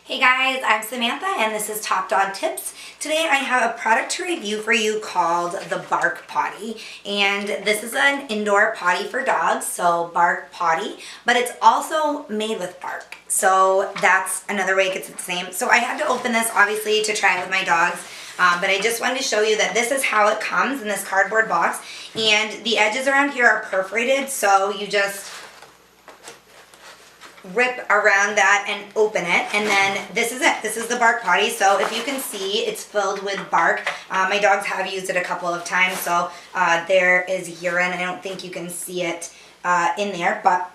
Hey guys, I'm Samantha and this is Top Dog Tips. Today I have a product to review for you called the Bark Potty, and this is an indoor potty for dogs, so Bark Potty, but it's also made with bark, so that's another way it gets the same. So I had to open this obviously to try it with my dogs, but I just wanted to show you that this is how it comes in this cardboard box, and the edges around here are perforated, so you just rip around that and open it, and then this is it. This is the Bark Potty. So if you can see, it's filled with bark. My dogs have used it a couple of times, so there is urine. I don't think you can see it in there, but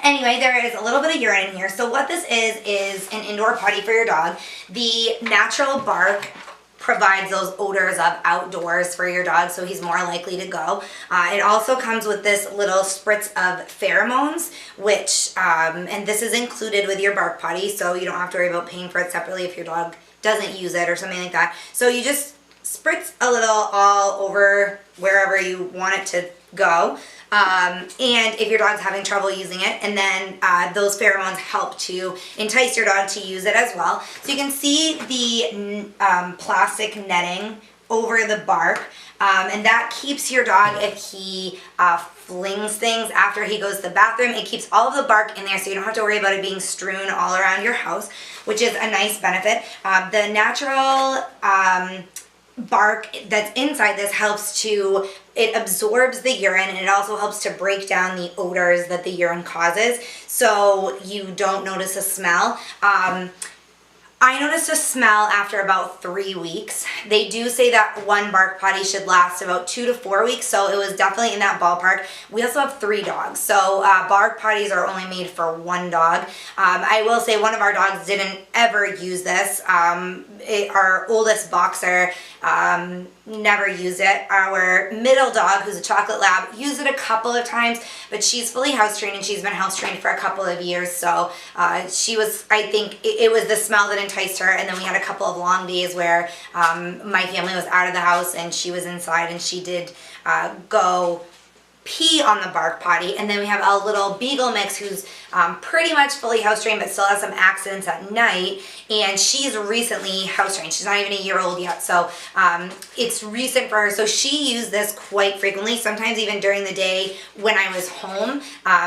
anyway, there is a little bit of urine in here. So what this is an indoor potty for your dog. The natural bark provides those odors of outdoors for your dog, so he's more likely to go. It also comes with this little spritz of pheromones, which, and this is included with your Bark Potty, so you don't have to worry about paying for it separately if your dog doesn't use it or something like that. So you just spritz a little all over wherever you want it to go. And if your dog's having trouble using it, and then those pheromones help to entice your dog to use it as well. So you can see the plastic netting over the bark, and that keeps your dog, if he flings things after he goes to the bathroom, it keeps all of the bark in there, so you don't have to worry about it being strewn all around your house, which is a nice benefit. The natural bark that's inside this helps to, it absorbs the urine, and it also helps to break down the odors that the urine causes, so you don't notice a smell. I noticed a smell after about 3 weeks. They do say that one Bark Potty should last about 2 to 4 weeks, so it was definitely in that ballpark. We also have 3 dogs, so Bark Potties are only made for one dog. I will say one of our dogs didn't ever use this. Our oldest boxer never used it. Our middle dog, who's a chocolate lab, used it a couple of times, but she's fully house trained, and she's been house trained for a couple of years, so she was, I think it was the smell that enticed her. And then we had a couple of long days where my family was out of the house and she was inside, and she did go pee on the Bark Potty. And then we have a little Beagle mix who's pretty much fully house trained but still has some accidents at night, and she's recently house trained. She's not even a year old yet, so it's recent for her. So she used this quite frequently, sometimes even during the day when I was home.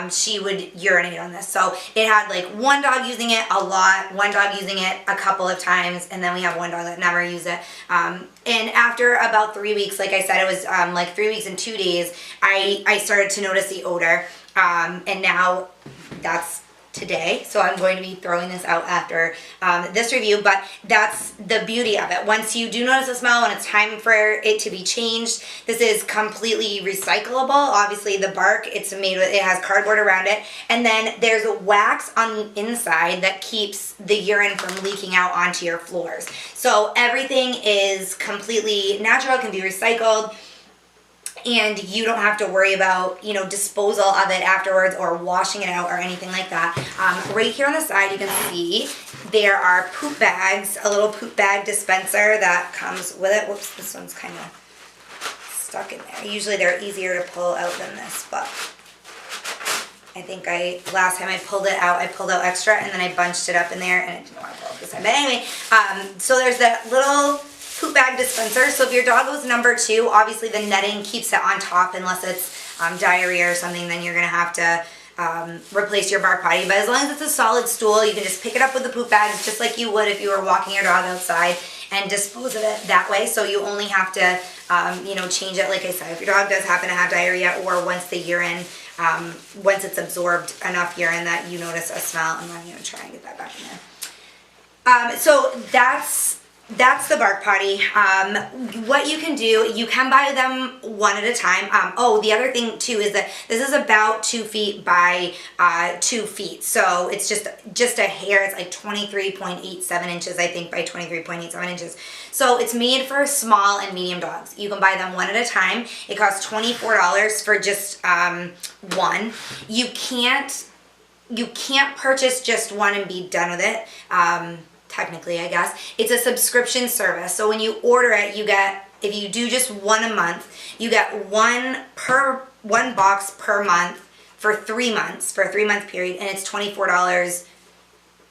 She would urinate on this. So it had like one dog using it a lot, one dog using it a couple of times, and then we have one dog that never used it. And after about 3 weeks, like I said, it was like 3 weeks and 2 days, I started to notice the odor, and now that's today, so I'm going to be throwing this out after this review, but that's the beauty of it. Once you do notice a smell, when it's time for it to be changed, this is completely recyclable. Obviously the bark, it's made with, it has cardboard around it, and then there's wax on the inside that keeps the urine from leaking out onto your floors. So everything is completely natural, can be recycled, and you don't have to worry about, you know, disposal of it afterwards or washing it out or anything like that. Right here on the side you can see there are poop bags, a little poop bag dispenser that comes with it. Whoops, this one's kind of stuck in there. Usually they're easier to pull out than this, but I think last time I pulled it out, I pulled out extra and then I bunched it up in there and I didn't want to pull it this time. But anyway, so there's that little poop bag dispenser. So if your dog goes number 2, obviously the netting keeps it on top unless it's diarrhea or something, then you're going to have to replace your Bark Potty. But as long as it's a solid stool, you can just pick it up with the poop bags just like you would if you were walking your dog outside and dispose of it that way. So you only have to, you know, change it, like I said, if your dog does happen to have diarrhea, or once the urine, once it's absorbed enough urine that you notice a smell. I'm going to try and get that back in there. So that's the Bark Potty. What you can do, you can buy them one at a time. Oh, the other thing too is that this is about 2 feet by 2 feet. So it's just a hair. It's like 23.87 inches, I think, by 23.87 inches. So it's made for small and medium dogs. You can buy them one at a time. It costs $24 for just one. You can't purchase just one and be done with it. Technically, I guess. It's a subscription service. So when you order it, you get, if you do just one a month, you get one box per month for 3 months, for a 3-month period, and it's $24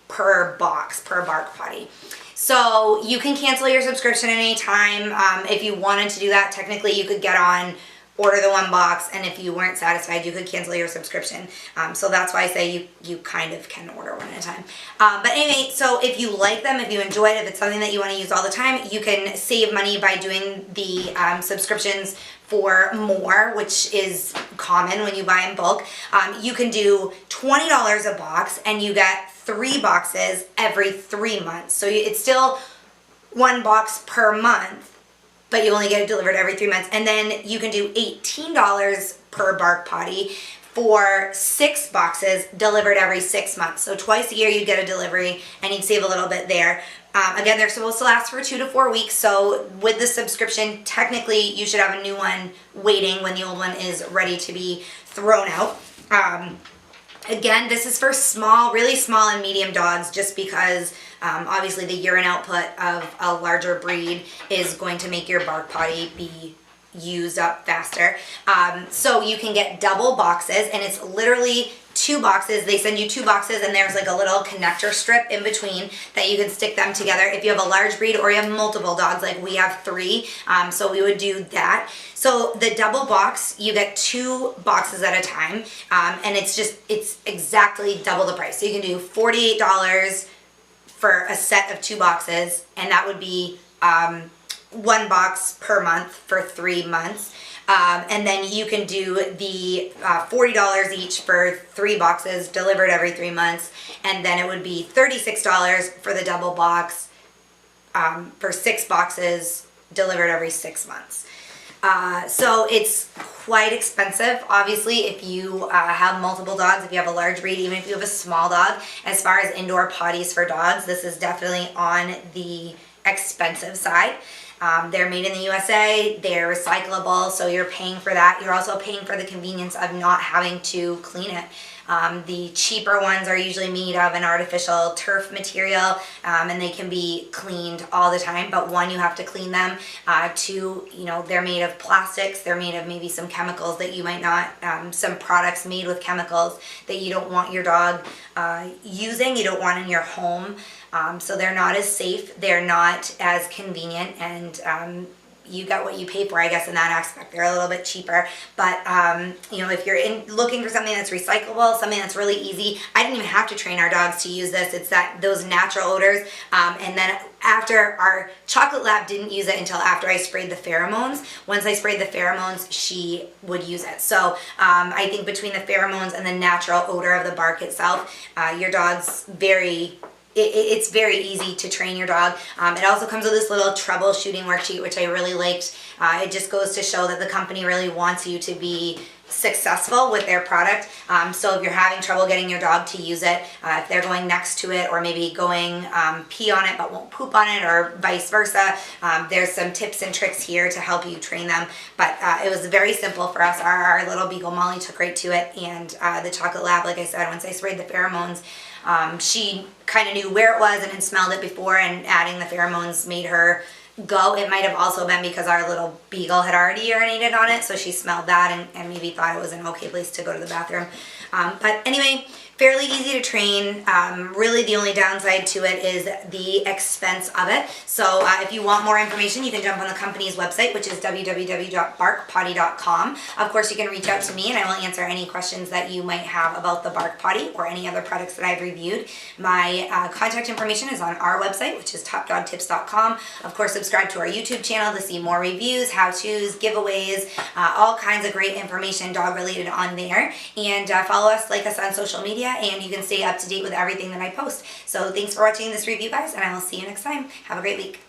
per box, per Bark Potty. So you can cancel your subscription at any time. If you wanted to do that, technically you could get on, order the one box, and if you weren't satisfied, you could cancel your subscription. So that's why I say you kind of can order one at a time. But anyway, so if you like them, if you enjoy it, if it's something that you want to use all the time, you can save money by doing the subscriptions for more, which is common when you buy in bulk. You can do $20 a box, and you get 3 boxes every 3 months. So it's still 1 box per month, but you only get it delivered every 3 months. And then you can do $18 per Bark Potty for 6 boxes delivered every 6 months. So twice a year you'd get a delivery, and you'd save a little bit there. Again, they're supposed to last for 2 to 4 weeks. So with the subscription, technically you should have a new one waiting when the old one is ready to be thrown out. Again, this is for small, really small and medium dogs, just because obviously the urine output of a larger breed is going to make your Bark Potty be used up faster. So you can get double boxes, and it's literally 2 boxes. They send you 2 boxes, and there's like a little connector strip in between that you can stick them together if you have a large breed or you have multiple dogs, like we have 3. So we would do that. So the double box, you get 2 boxes at a time, and it's exactly double the price. So you can do $48 for a set of 2 boxes, and that would be 1 box per month for 3 months. And then you can do the $40 each for 3 boxes delivered every 3 months, and then it would be $36 for the double box for 6 boxes delivered every 6 months. So it's quite expensive. Obviously, if you have multiple dogs, if you have a large breed, even if you have a small dog, as far as indoor potties for dogs, this is definitely on the expensive side. They're made in the USA, they're recyclable, so you're paying for that. You're also paying for the convenience of not having to clean it. The cheaper ones are usually made of an artificial turf material, and they can be cleaned all the time, but 1, you have to clean them. 2, they're made of plastics, they're made of maybe some chemicals that you might not, some products made with chemicals that you don't want your dog using, you don't want in your home. So they're not as safe, they're not as convenient, and you get what you pay for, I guess, in that aspect. They're a little bit cheaper, but if you're looking for something that's recyclable, something that's really easy, I didn't even have to train our dogs to use this. It's those natural odors, and then after, our chocolate lab didn't use it until after I sprayed the pheromones. Once I sprayed the pheromones, she would use it. So I think between the pheromones and the natural odor of the bark itself, your dog's it's very easy to train your dog. It also comes with this little troubleshooting worksheet, which I really liked. It just goes to show that the company really wants you to be successful with their product. So if you're having trouble getting your dog to use it, if they're going next to it or maybe going pee on it but won't poop on it, or vice versa, there's some tips and tricks here to help you train them. But it was very simple for us. Our little Beagle Molly took right to it, and the chocolate lab, like I said, once I sprayed the pheromones, she kind of knew where it was and had smelled it before, and adding the pheromones made her go. It might have also been because our little Beagle had already urinated on it, so she smelled that and maybe thought it was an okay place to go to the bathroom. But anyway, fairly easy to train. Really the only downside to it is the expense of it. So if you want more information, you can jump on the company's website, which is www.barkpotty.com. Of course, you can reach out to me, and I will answer any questions that you might have about the Bark Potty or any other products that I've reviewed. My contact information is on our website, which is topdogtips.com. Of course, subscribe to our YouTube channel to see more reviews, how-tos, giveaways, all kinds of great information dog-related on there. And follow us, like us on social media, and you can stay up to date with everything that I post. So thanks for watching this review, guys, and I will see you next time. Have a great week.